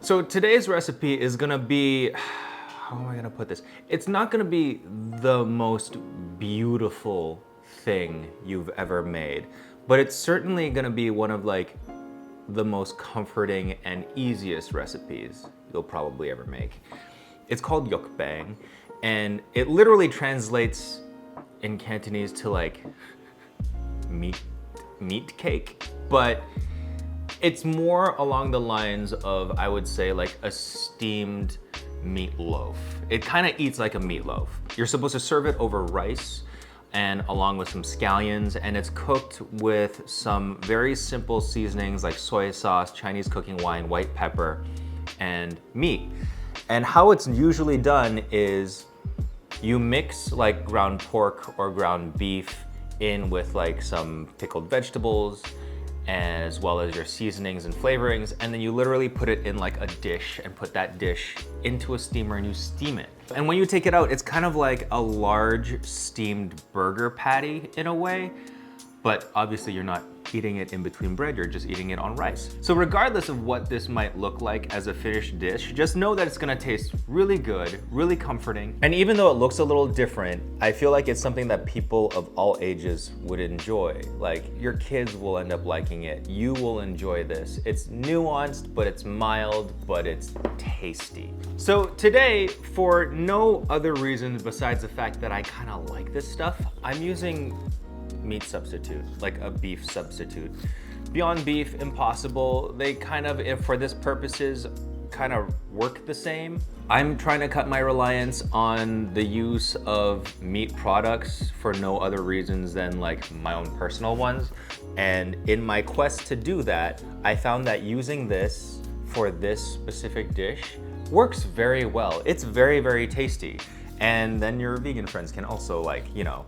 So today's recipe is gonna be, how am I gonna put this? It's not gonna be the most beautiful thing you've ever made, but it's certainly gonna be one of like the most comforting and easiest recipes you'll probably ever make. It's called Yuk Beng, and it literally translates in Cantonese to like meat cake, but it's more along the lines of, I would say, like a steamed meatloaf. It kind of eats like a meatloaf. You're supposed to serve it over rice and along with some scallions, and it's cooked with some very simple seasonings like soy sauce, Chinese cooking wine, white pepper, and meat. And how it's usually done is you mix like ground pork or ground beef in with like some pickled vegetables, as well as your seasonings and flavorings, and then you literally put it in like a dish and put that dish into a steamer and you steam it. And when you take it out, it's kind of like a large steamed burger patty in a way, but obviously you're not eating it in between bread, you're just eating it on rice. So regardless of what this might look like as a finished dish, just know that it's gonna taste really good, really comforting. And even though it looks a little different, I feel like it's something that people of all ages would enjoy. Like your kids will end up liking it. You will enjoy this. It's nuanced, but it's mild, but it's tasty. So today, for no other reason besides the fact that I kind of like this stuff, I'm using meat substitute, like a beef substitute. Beyond Beef, Impossible, they kind of, if for this purposes, kind of work the same. I'm trying to cut my reliance on the use of meat products for no other reasons than like my own personal ones. And in my quest to do that, I found that using this for this specific dish works very well. It's very, very tasty. And then your vegan friends can also like, you know,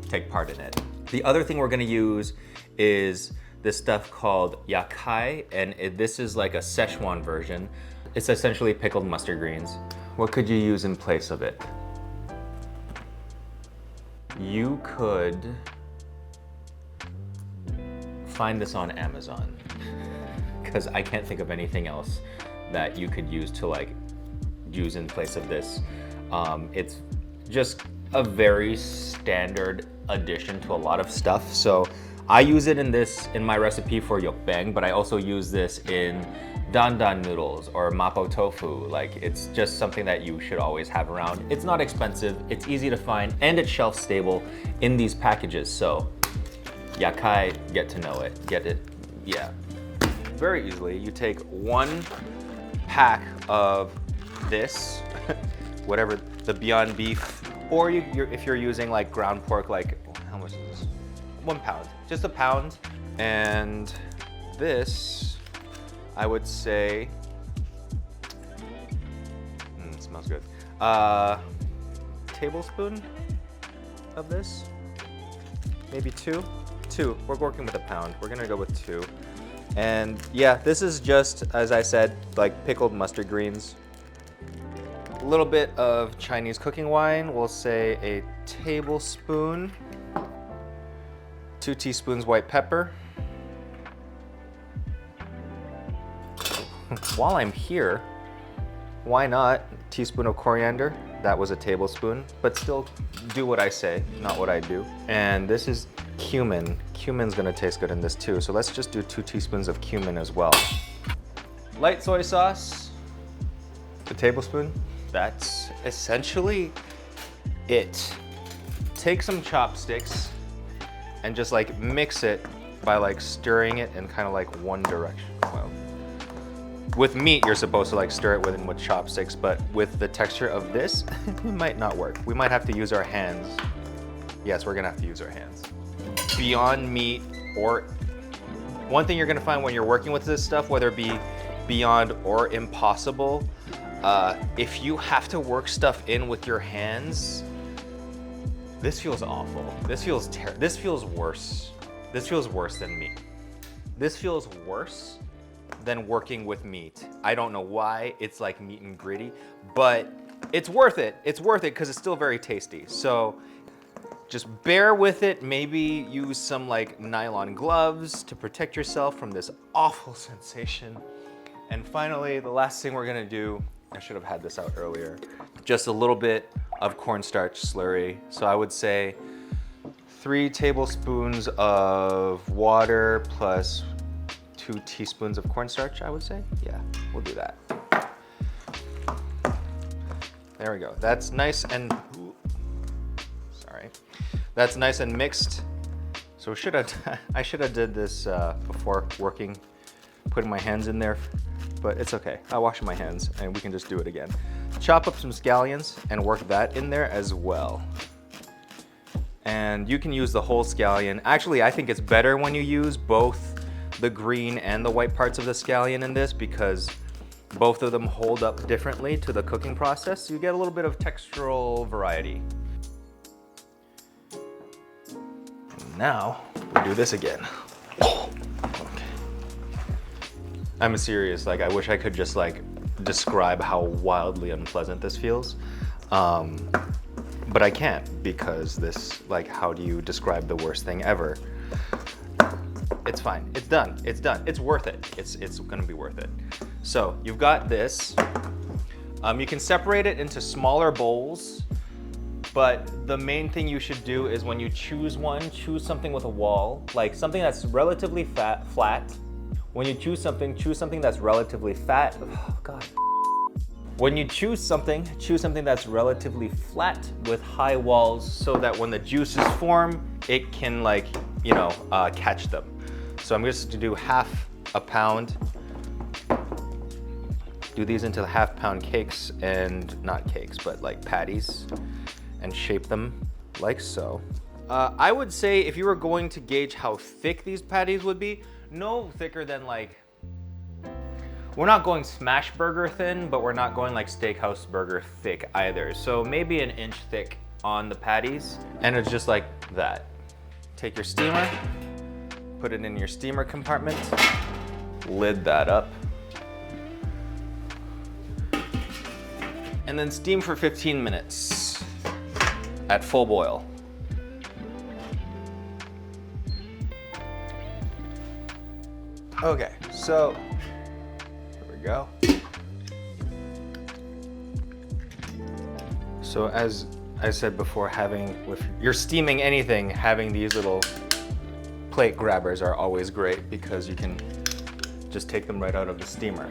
take part in it. The other thing we're gonna use is this stuff called yakai, and this is like a Szechuan version. It's essentially pickled mustard greens. What could you use in place of it? You could find this on Amazon, because I can't think of anything else that you could use to like use in place of this. It's just a very standard addition to a lot of stuff. So I use it in my recipe for Yuk Beng, but I also use this in dan dan noodles or mapo tofu. Like it's just something that you should always have around. It's not expensive, it's easy to find, and it's shelf stable in these packages. So yakai, get to know it, get it, yeah. Very easily, you take one pack of this, whatever the Beyond Beef, or if you're using like ground pork, like, how much is this? 1 pound, just a pound. And this, I would say, it smells good. Tablespoon of this, maybe two. We're working with a pound. We're gonna go with 2. And yeah, this is just, as I said, like pickled mustard greens. A little bit of Chinese cooking wine, we'll say a tablespoon, 2 teaspoons white pepper. While I'm here, why not a teaspoon of coriander? That was a tablespoon, but still do what I say, not what I do. And this is cumin. Cumin's gonna taste good in this too, so let's just do 2 teaspoons of cumin as well. Light soy sauce, a tablespoon. That's essentially it. Take some chopsticks and just like mix it by like stirring it in kind of like one direction. Well, with meat, you're supposed to like stir it with chopsticks, but with the texture of this, it might not work. We might have to use our hands. Yes, we're gonna have to use our hands. Beyond Meat, or one thing you're gonna find when you're working with this stuff, whether it be Beyond or Impossible, if you have to work stuff in with your hands, this feels awful. This feels worse. This feels worse than meat. This feels worse than working with meat. I don't know why. It's like meat and gritty, but it's worth it. It's worth it because it's still very tasty. So just bear with it. Maybe use some like nylon gloves to protect yourself from this awful sensation. And finally, the last thing we're gonna do, I should have had this out earlier, just a little bit of cornstarch slurry. So I would say 3 tablespoons of water plus 2 teaspoons of cornstarch, I would say. Yeah, we'll do that. There we go. That's nice and, sorry. That's nice and mixed. So I should have did this before putting my hands in there, but it's okay. I'll wash my hands and we can just do it again. Chop up some scallions and work that in there as well. And you can use the whole scallion. Actually, I think it's better when you use both the green and the white parts of the scallion in this because both of them hold up differently to the cooking process. So you get a little bit of textural variety. And now, we'll do this again. Okay. I'm serious, like I wish I could just like describe how wildly unpleasant this feels. But I can't because this, like, how do you describe the worst thing ever? It's fine, it's done, it's done. It's worth it, it's gonna be worth it. So you've got this. You can separate it into smaller bowls, but the main thing you should do is when you choose one, choose something with a wall, like something that's relatively flat. When you choose something that's relatively fat. Oh God. When you choose something that's relatively flat with high walls so that when the juices form, it can like, you know, catch them. So I'm just to do half a pound. Do these into half-pound cakes and not cakes, but like patties, and shape them like so. I would say if you were going to gauge how thick these patties would be, no thicker than like, we're not going smash burger thin, but we're not going like steakhouse burger thick either. So maybe an inch thick on the patties, and it's just like that. Take your steamer, put it in your steamer compartment, lid that up, and then steam for 15 minutes at full boil. Okay, so here we go. So as I said before, if you're steaming anything, having these little plate grabbers are always great because you can just take them right out of the steamer.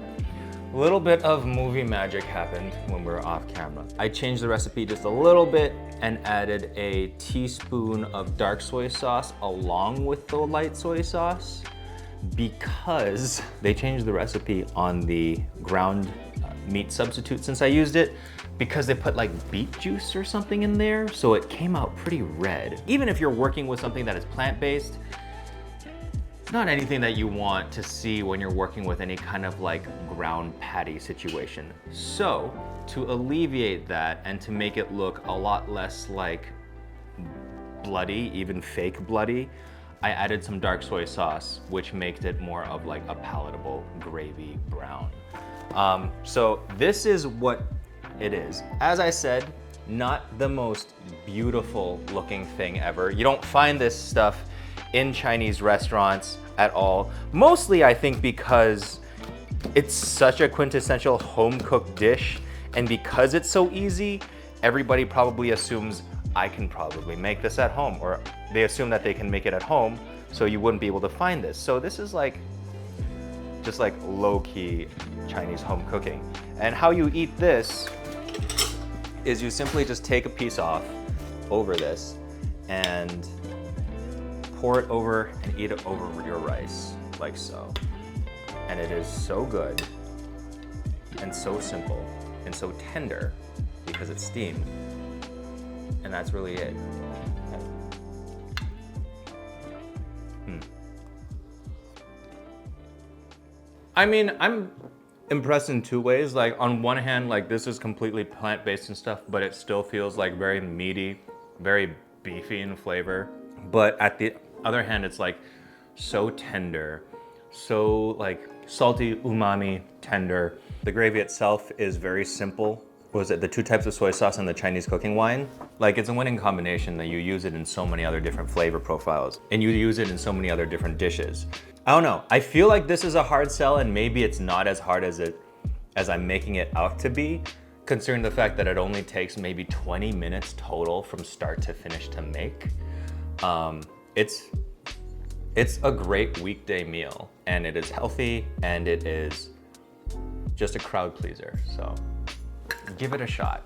A little bit of movie magic happened when we were off camera. I changed the recipe just a little bit and added a teaspoon of dark soy sauce along with the light soy sauce because they changed the recipe on the ground meat substitute since I used it, because they put like beet juice or something in there, so it came out pretty red. Even if you're working with something that is plant-based, it's not anything that you want to see when you're working with any kind of like ground patty situation. So to alleviate that and to make it look a lot less like bloody, even fake bloody, I added some dark soy sauce, which makes it more of like a palatable gravy brown. So this is what it is. As I said, not the most beautiful looking thing ever. You don't find this stuff in Chinese restaurants at all. Mostly I think because it's such a quintessential home-cooked dish, and because it's so easy, everybody probably assumes I can probably make this at home, or they assume that they can make it at home, so you wouldn't be able to find this. So this is like, just like low-key Chinese home cooking. And how you eat this is you simply just take a piece off over this and pour it over and eat it over your rice, like so. And it is so good and so simple and so tender because it's steamed. And that's really it. I mean, I'm impressed in two ways. Like on one hand, like this is completely plant-based and stuff, but it still feels like very meaty, very beefy in flavor. But at the other hand, it's like so tender, so like salty, umami, tender. The gravy itself is very simple. What was it, the 2 types of soy sauce and the Chinese cooking wine? Like it's a winning combination that you use it in so many other different flavor profiles and you use it in so many other different dishes. I don't know. I feel like this is a hard sell, and maybe it's not as hard as I'm making it out to be, considering the fact that it only takes maybe 20 minutes total from start to finish to make. It's a great weekday meal, and it is healthy, and it is just a crowd pleaser. So give it a shot.